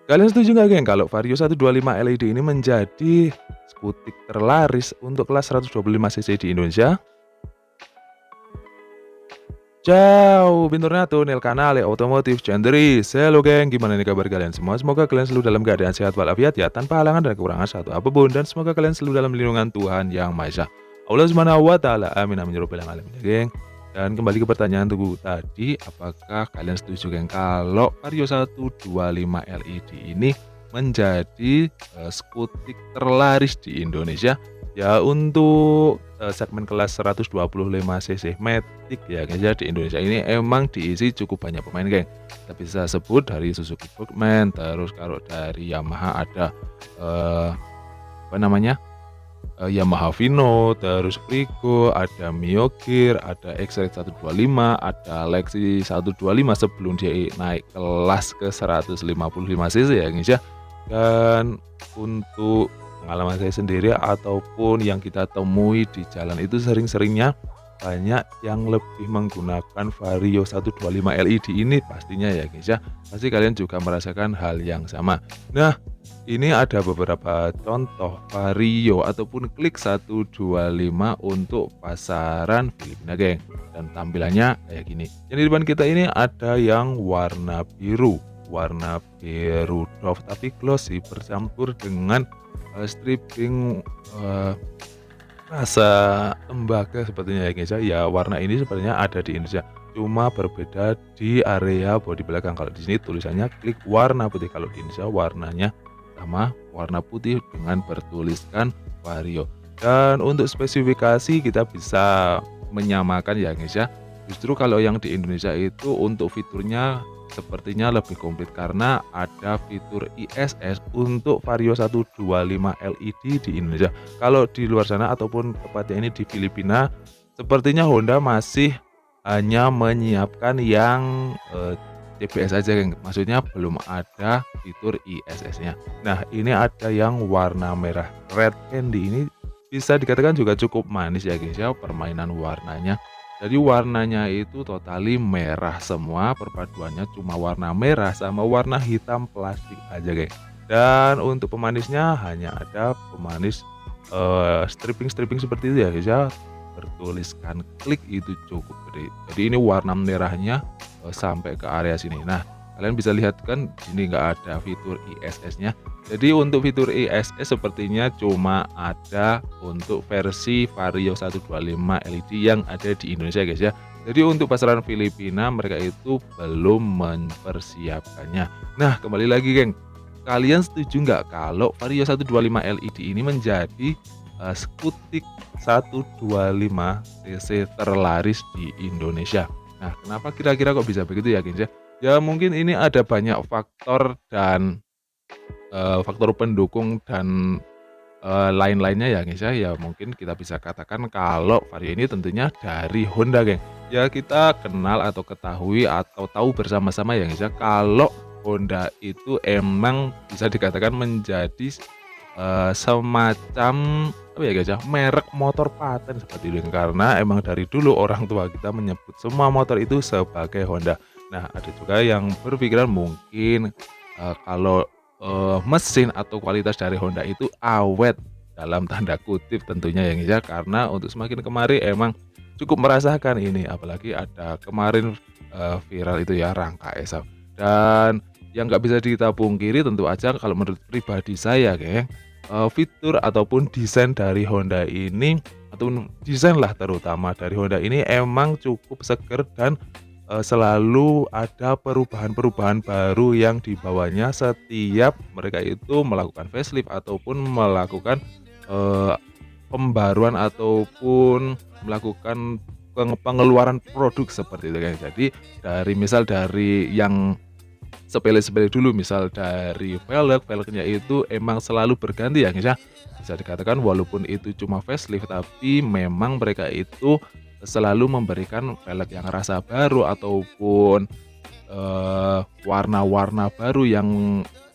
Kalian setuju nggak, geng, kalau Vario 125 LED ini menjadi skutik terlaris untuk kelas 125 cc di Indonesia? Ciao, bentornato nel canale Otomotif Cendris. Halo, geng, gimana nih kabar kalian semua? Semoga kalian selalu dalam keadaan sehat walafiat ya, tanpa halangan dan kekurangan satu apapun, dan semoga kalian selalu dalam lindungan Tuhan Yang Maha Esa. Allah Subhanahu wa taala. Amin amin ya rabbal alamin, ya, geng. Dan kembali ke pertanyaan tubuh tadi, apakah kalian setuju, geng, kalau Vario 125 LED ini menjadi skutik terlaris di Indonesia? Ya, untuk segmen kelas 125 cc Matic ya, guys, ya, di Indonesia ini emang diisi cukup banyak pemain, geng. Kita bisa sebut dari Suzuki Bookman, terus kalau dari Yamaha ada apa namanya? Yamaha Vino, terus Frigo, ada Mio Gear, ada X-Ride 125, ada Lexi 125 sebelum dia naik kelas ke 155 cc ya, guys, ya. Dan untuk pengalaman saya sendiri ataupun yang kita temui di jalan itu sering-seringnya banyak yang lebih menggunakan Vario 125 LED ini pastinya ya, guys, ya. Pasti kalian juga merasakan hal yang sama. Nah, ini ada beberapa contoh Vario ataupun Klik 125 untuk pasaran Filipina, geng. Dan tampilannya kayak gini. Yang di depan kita ini ada yang warna biru doff tapi glossy bercampur dengan stripping rasa tembaga sepertinya ya, guys, ya. Ya, warna ini sepertinya ada di Indonesia, cuma berbeda di area bodi belakang. Kalau di sini tulisannya Klik warna putih, kalau di Indonesia warnanya sama warna putih dengan bertuliskan Vario. Dan untuk spesifikasi kita bisa menyamakan ya, guys, ya. Justru kalau yang di Indonesia itu untuk fiturnya sepertinya lebih komplit karena ada fitur ISS untuk Vario 125 LED di Indonesia. Kalau di luar sana ataupun tepatnya ini di Filipina, sepertinya Honda masih hanya menyiapkan yang CBS aja, geng. Maksudnya belum ada fitur ISS-nya. Nah, ini ada yang warna merah red candy, ini bisa dikatakan juga cukup manis ya, guys, ya, permainan warnanya. Jadi warnanya itu totali merah semua, perpaduannya cuma warna merah sama warna hitam plastik aja, geng. Dan untuk pemanisnya hanya ada pemanis stripping seperti itu ya, guys, ya, bertuliskan Klik itu cukup gede. Jadi ini warna merahnya sampai ke area sini. Nah, kalian bisa lihat kan ini nggak ada fitur ISS-nya. Jadi untuk fitur ISS sepertinya cuma ada untuk versi Vario 125 LED yang ada di Indonesia, guys, ya. Jadi untuk pasaran Filipina mereka itu belum mempersiapkannya. Nah, kembali lagi, geng, kalian setuju nggak kalau Vario 125 LED ini menjadi skutik 125 cc terlaris di Indonesia? Nah, kenapa kira-kira kok bisa begitu ya, guys, ya? Ya mungkin ini ada banyak faktor dan faktor pendukung dan lain-lainnya ya, guys, ya. Ya mungkin kita bisa katakan kalau Vario ini tentunya dari Honda, geng. Ya kita kenal atau ketahui atau tahu bersama-sama ya, guys, ya, kalau Honda itu emang bisa dikatakan menjadi semacam apa ya, guys, ya, merek motor paten seperti itu, karena emang dari dulu orang tua kita menyebut semua motor itu sebagai Honda. Nah, ada juga yang berpikiran mungkin kalau mesin atau kualitas dari Honda itu awet dalam tanda kutip tentunya ya, guys, ya, karena untuk semakin kemari emang cukup merasakan ini, apalagi ada kemarin viral itu ya, rangka ESAP. Dan yang nggak bisa kita pungkiri tentu aja kalau menurut pribadi saya, geng, fitur ataupun desain dari Honda ini atau desain lah terutama dari Honda ini emang cukup seger dan selalu ada perubahan-perubahan baru yang dibawanya setiap mereka itu melakukan facelift ataupun melakukan pembaruan ataupun melakukan pengeluaran produk seperti itu, guys. Jadi dari yang sepele-sepele dulu, misal dari velgnya itu emang selalu berganti ya, guys, ya. Bisa dikatakan walaupun itu cuma facelift tapi memang mereka itu selalu memberikan velg yang rasa baru ataupun warna-warna baru yang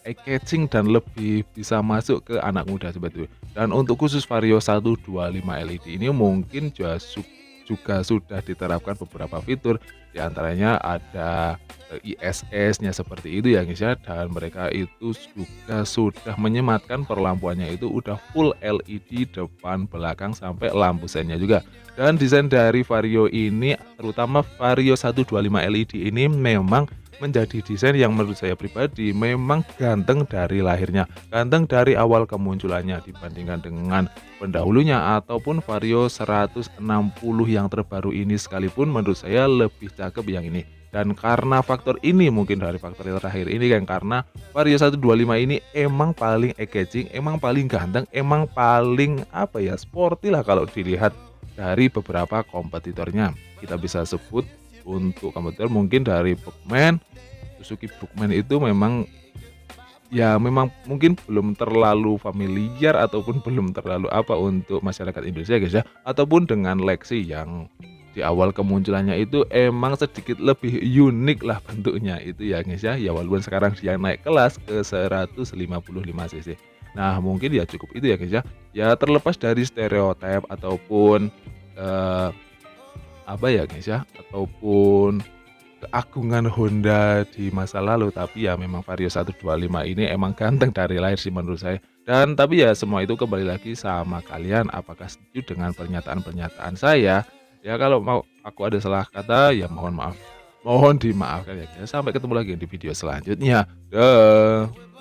eye catching dan lebih bisa masuk ke anak muda seperti itu. Dan untuk khusus Vario 125 LED ini mungkin juga sudah diterapkan beberapa fitur, di antaranya ada ISS-nya seperti itu ya guys ya, dan mereka itu juga sudah menyematkan perlampuannya itu udah full LED depan belakang sampai lampu sennya juga. Dan desain dari Vario ini, terutama Vario 125 LED ini memang menjadi desain yang menurut saya pribadi memang ganteng dari lahirnya, ganteng dari awal kemunculannya dibandingkan dengan pendahulunya ataupun Vario 160 yang terbaru ini sekalipun menurut saya lebih cakep yang ini. Dan karena faktor ini, mungkin dari faktor yang terakhir ini kan, karena Vario 125 ini emang paling eye-catching, emang paling ganteng, emang paling apa ya, sporty lah kalau dilihat dari beberapa kompetitornya. Kita bisa sebut untuk kompetitor mungkin dari Brugman, Suzuki Brugman itu memang ya memang mungkin belum terlalu familiar ataupun belum terlalu apa untuk masyarakat Indonesia guys ya, ataupun dengan Lexi yang di awal kemunculannya itu emang sedikit lebih unik lah bentuknya itu ya guys ya, ya walaupun sekarang dia naik kelas ke 155 cc. Nah mungkin ya cukup itu ya guys ya, ya terlepas dari stereotip ataupun apa ya guys ya, ataupun keagungan Honda di masa lalu, tapi ya memang Vario 125 ini emang ganteng dari lahir sih menurut saya. Dan tapi ya semua itu kembali lagi sama kalian, apakah setuju dengan pernyataan-pernyataan saya? Ya kalau mau aku ada salah kata ya mohon maaf. Mohon dimaafkan ya guys. Sampai ketemu lagi di video selanjutnya. Dah.